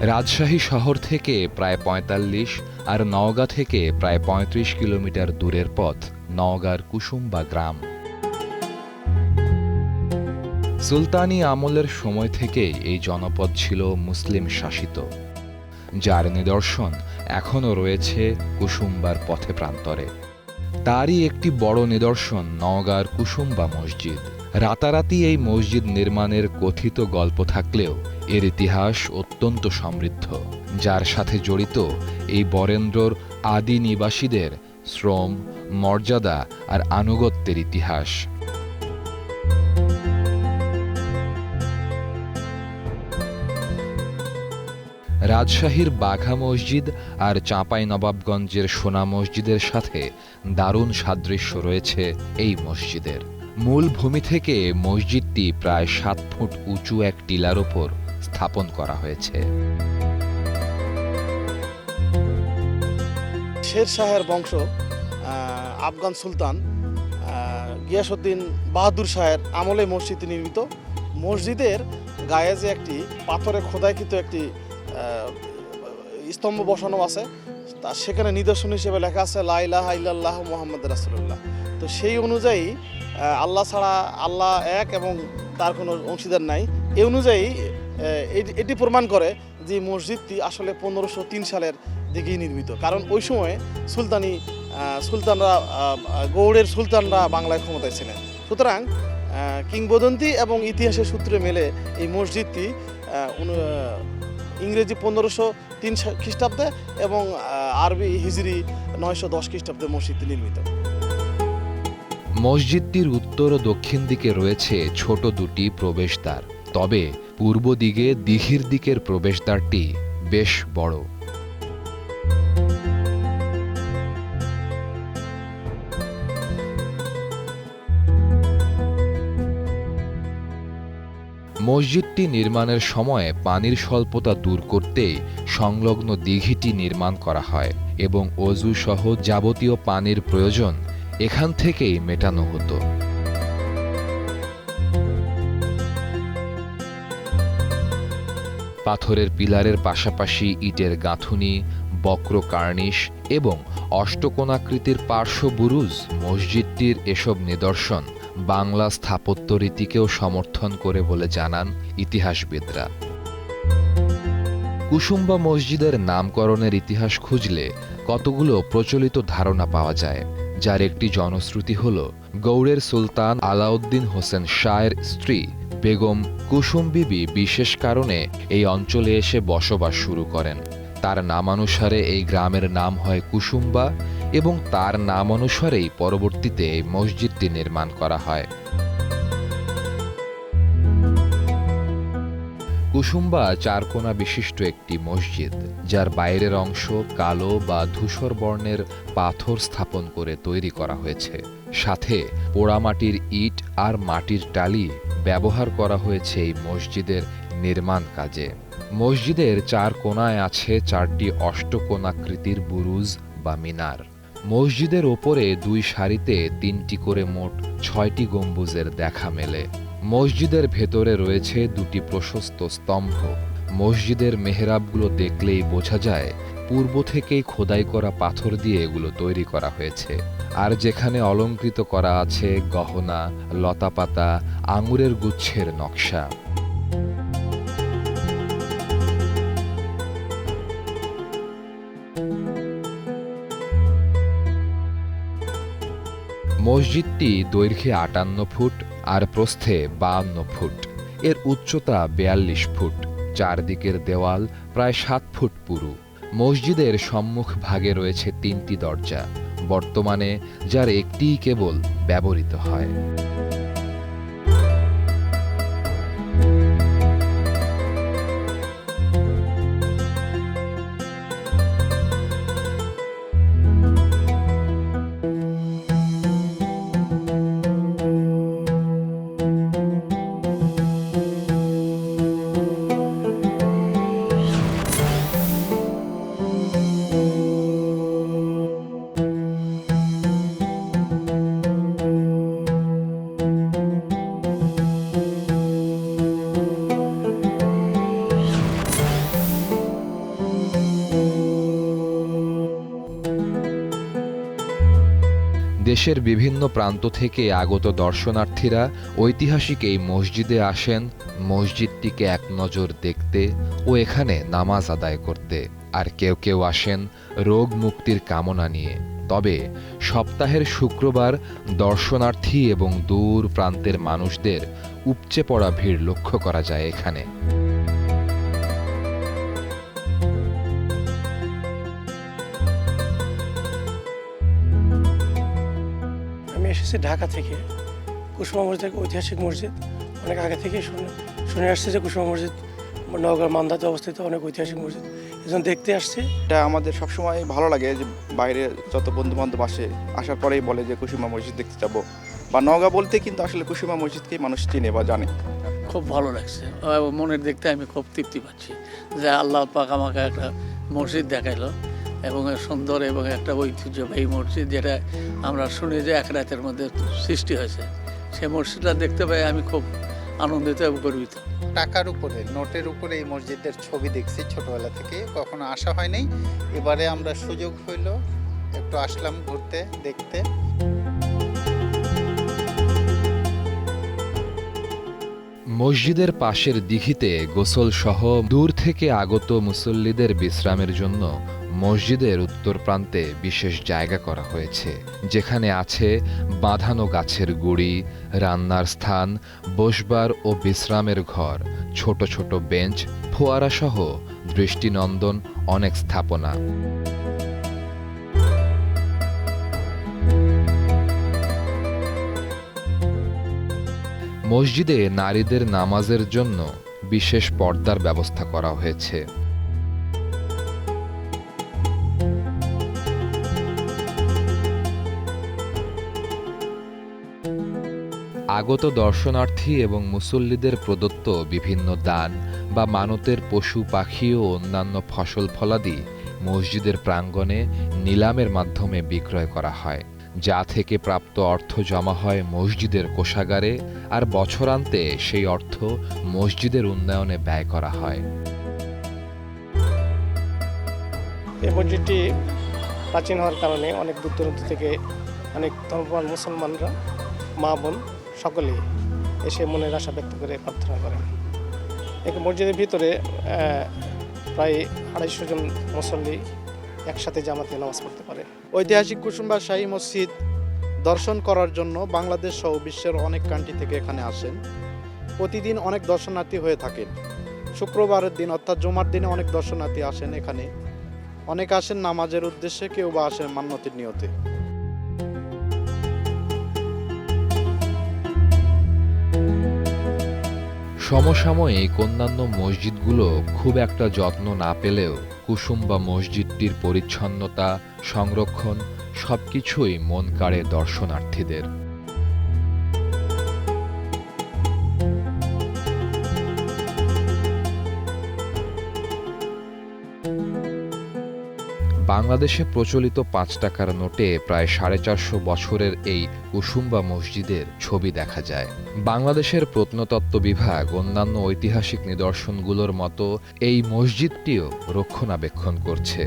রাজশাহী শহর থেকে প্রায় ৪৫ আর নওগাঁ থেকে প্রায় ৩৫ কিলোমিটার দূরের পথ নওগাঁর কুসুম্বা গ্রাম। সুলতানি আমলের সময় থেকে এই জনপদ ছিল মুসলিম শাসিত, যার নিদর্শন এখনও রয়েছে কুসুম্বার পথে প্রান্তরে। তারই একটি বড় নিদর্শন নওগাঁর কুসুম্বা মসজিদ। রাতারাতি এই মসজিদ নির্মাণের কথিত গল্প থাকলেও এর ইতিহাস অত্যন্ত সমৃদ্ধ, যার সাথে জড়িত এই বরেন্দ্রর আদি নিবাসীদের শ্রম, মর্যাদা আর আনুগত্যের ইতিহাস। রাজশাহীর বাঘা মসজিদ আর চাঁপাইনবাবগঞ্জের সোনা মসজিদের সাথে দারুণ সাদৃশ্য রয়েছে এই মসজিদের। মূল ভূমি থেকে মসজিদটি প্রায় ৭ ফুট উঁচু এক টিলার ওপর স্থাপন করা হয়েছে। শের শাহের বংশ আফগান সুলতান গিয়াসউদ্দিন বাহাদুর শাহের আমলে মসজিদটি নির্মিত। মসজিদের গায়ে যে একটি পাথরে খোদাইকৃত একটি স্তম্ভ বসানো আছে, তা সেখানে নিদর্শন হিসেবে লেখা আছে লা ইলাহা ইল্লাল্লাহু মুহাম্মাদুর রাসূলুল্লাহ। তো সেই অনুযায়ী আল্লাহ ছাড়া আল্লাহ এক এবং তার কোনো অংশীদার নাই। এই অনুযায়ী এটি প্রমাণ করে যে মসজিদটি আসলে ১৫০৩ সালের দিকেই নির্মিত, কারণ ওই সময় সুলতানরা গৌড়ের সুলতানরা বাংলায় ক্ষমতায় ছিলেন। সুতরাং কিংবদন্তি এবং ইতিহাসের সূত্রে মেলে এই মসজিদটি ইংরেজি ১৫০৩ খ্রিস্টাব্দে এবং আরবি হিজরি ৯১০ খ্রিস্টাব্দে মসজিদটি নির্মিত। মসজিদটির উত্তর ও দক্ষিণ দিকে রয়েছে ছোট দুটি প্রবেশদ্বার, তবে পূর্ব দিকে দিঘির দিকের প্রবেশদ্বারটি বেশ বড়। মসজিদটি নির্মাণের সময় পানির স্বল্পতা দূর করতেই সংলগ্ন দিঘিটি নির্মাণ করা হয় এবং অজু সহ যাবতীয় পানির প্রয়োজন এখান থেকেই মেটানো হতো। পাথরের পিলারের পাশাপাশি ইটের গাঁথুনি, বক্র কার্নিশ এবং অষ্টকোণাকৃতির পার্শ্ব বুরুজ মসজিদটির এসব নিদর্শন বাংলা স্থাপত্য রীতিকেও সমর্থন করে বলে জানান ইতিহাসবিদরা। কুসুম্বা মসজিদের নামকরণের ইতিহাস খুঁজলে কতগুলো প্রচলিত ধারণা পাওয়া যায়, যার একটি জনশ্রুতি হল গৌড়ের সুলতান আলাউদ্দিন হোসেন শাহের স্ত্রী বেগম কুসুম বিবি বিশেষ কারণে এই অঞ্চলে এসে বসবাস শুরু করেন। তার নামানুসারে এই গ্রামের নাম হয় কুসুম্বা এবং তার নাম অনুসারেই পরবর্তীতে এই মসজিদটি নির্মাণ করা হয়। কুসুম্বা চারকোনা বিশিষ্ট একটি মসজিদ, যার বাইরের অংশ কালো বা ধূসর বর্ণের পাথর স্থাপন করে তৈরি করা হয়েছে। সাথে পোড়ামাটির ইট আর মাটির টালি ব্যবহার করা হয়েছে এই মসজিদের নির্মাণ কাজে। মসজিদের চার কোণায় আছে ৪টি অষ্টকোণাকৃতির বুরুজ বা মিনার। মসজিদের ওপরে ২ সারিতে ৩টি করে মোট ৬টি গম্বুজের দেখা মেলে। মসজিদের ভেতরে রয়েছে ২টি প্রশস্ত স্তম্ভ। মসজিদের মেহরাবগুলো দেখলেই বোঝা যায় পূর্ব থেকেই খোদাই করা পাথর দিয়ে এগুলো তৈরি করা হয়েছে। আর যেখানে অলঙ্কৃত করা আছে গহনা, লতাপাতা, আঙুরের গুচ্ছের নকশা। মসজিদটি দৈর্ঘ্যে ৫৮ ফুট আর প্রস্থে ৫২ ফুট। এর উচ্চতা ৪২ ফুট। চারদিকের দেওয়াল প্রায় ৭ ফুট পুরু। মসজিদের সম্মুখ ভাগে রয়েছে ৩টি দরজা, বর্তমানে যার একটিই কেবল ব্যবহৃত হয়। দেশের বিভিন্ন প্রান্ত থেকে আগত দর্শনার্থীরা ঐতিহাসিক এই মসজিদে আসেন মসজিদটিকে এক নজর দেখতে ও এখানে নামাজ আদায় করতে। আর কেউ কেউ আসেন রোগ মুক্তির কামনা নিয়ে। তবে সপ্তাহের শুক্রবার দর্শনার্থী এবং দূর প্রান্তের মানুষদের উপচে পড়া ভিড় লক্ষ্য করা যায় এখানে। আমি এসেছি ঢাকা থেকে। কুসুমা মসজিদ ঐতিহাসিক মসজিদ, অনেক আগে থেকেই শুনে আসছে যে কুসুমা মসজিদ নওগাঁর মান্দাতে অবস্থিত অনেক ঐতিহাসিক মসজিদ, এজন্য দেখতে আসছি। এটা আমাদের সবসময় ভালো লাগে যে বাইরে যত বন্ধু বান্ধব আসে, আসার পরেই বলে যে কুসুমা মসজিদ দেখতে যাব, বা নওগাঁ বলতে কিন্তু আসলে কুসুমা মসজিদকেই মানুষ চিনে বা জানে। খুব ভালো লাগছে, মনের দেখতে আমি খুব তৃপ্তি পাচ্ছি যে আল্লাহ পাক আমাকে একটা মসজিদ দেখাইলো এবং সুন্দর এবং একটা ঐতিহ্যবাহী মসজিদ, যেটা আমরা শুনি যে এক রাতের মধ্যে সৃষ্টি হয়েছে। সেই মসজিদটা দেখতে পাই আমি খুব আনন্দিত এবং গর্বিত। টাকার উপরে, নোটের উপরে এই মসজিদের ছবি দেখছি ছোটবেলা থেকে, কখনো আসা হয়নি। এবারে আমরা সুযোগ হইল, একটু আসলাম ঘুরতে দেখতে। মসজিদের পাশের দিঘিতে গোসল সহ দূর থেকে আগত মুসল্লিদের বিশ্রামের জন্য মসজিদের উত্তর প্রান্তে বিশেষ জায়গা করা হয়েছে, যেখানে আছে বাঁধানো গাছের গুঁড়ি, রান্নার স্থান, বসবার ও বিশ্রামের ঘর, ছোট ছোট বেঞ্চ, ফোয়ারা সহ দৃষ্টিনন্দন অনেক স্থাপনা। মসজিদে নারীদের নামাজের জন্য বিশেষ পর্দার ব্যবস্থা করা হয়েছে। আগত দর্শনার্থী এবং মুসল্লিদের প্রদত্ত বিভিন্ন দান বা মানতের পশু পাখি ও অন্যান্য ফসল ফলাদি মসজিদের প্রাঙ্গণে নিলামের মাধ্যমে বিক্রয় করা হয়, যা থেকে প্রাপ্ত অর্থ জমা হয় মসজিদের কোষাগারে, আর বছরান্তে সেই অর্থ মসজিদের উন্নয়নে ব্যয় করা হয়। এই মসজিদটি প্রাচীন হওয়ার কারণে অনেক দূর দূরান্ত থেকে অনেক ধর্মপ্রাণ মুসলমানরা, মা বোন সকলেই এসে মনের আশা ব্যক্ত করে প্রার্থনা করেন। এই মসজিদের ভিতরে প্রায় 250 জন মুসল্লি একসাথে জামাতে নামাজ পড়তে পারে। ঐতিহাসিক কুসুমবা শাহী মসজিদ দর্শন করার জন্য বাংলাদেশ সহ বিশ্বের অনেক কান্ট্রি থেকে এখানে আসেন। প্রতিদিন অনেক দর্শনার্থী হয়ে থাকেন। শুক্রবারের দিন অর্থাৎ জুমার দিনে অনেক দর্শনার্থী আসেন এখানে। অনেক আসেন নামাজের উদ্দেশ্যে, কেউ বা আসেন মান্যতের নিয়তে। সমসাময়িক অন্যান্য মসজিদগুলো খুব একটা যত্ন না পেলেও কুসুমবা মসজিদটির পরিচ্ছন্নতা, সংরক্ষণ সবকিছুই মন কাড়ে দর্শনার্থীদের। বাংলাদেশে প্রচলিত 5 টাকার নোটে প্রায় 450 বছরের এই কুসুমবা মসজিদের ছবি দেখা যায়। বাংলাদেশের প্রত্নতত্ত্ব বিভাগ অন্যান্য ঐতিহাসিক নিদর্শনগুলোর মতো এই মসজিদটিও রক্ষণাবেক্ষণ করছে।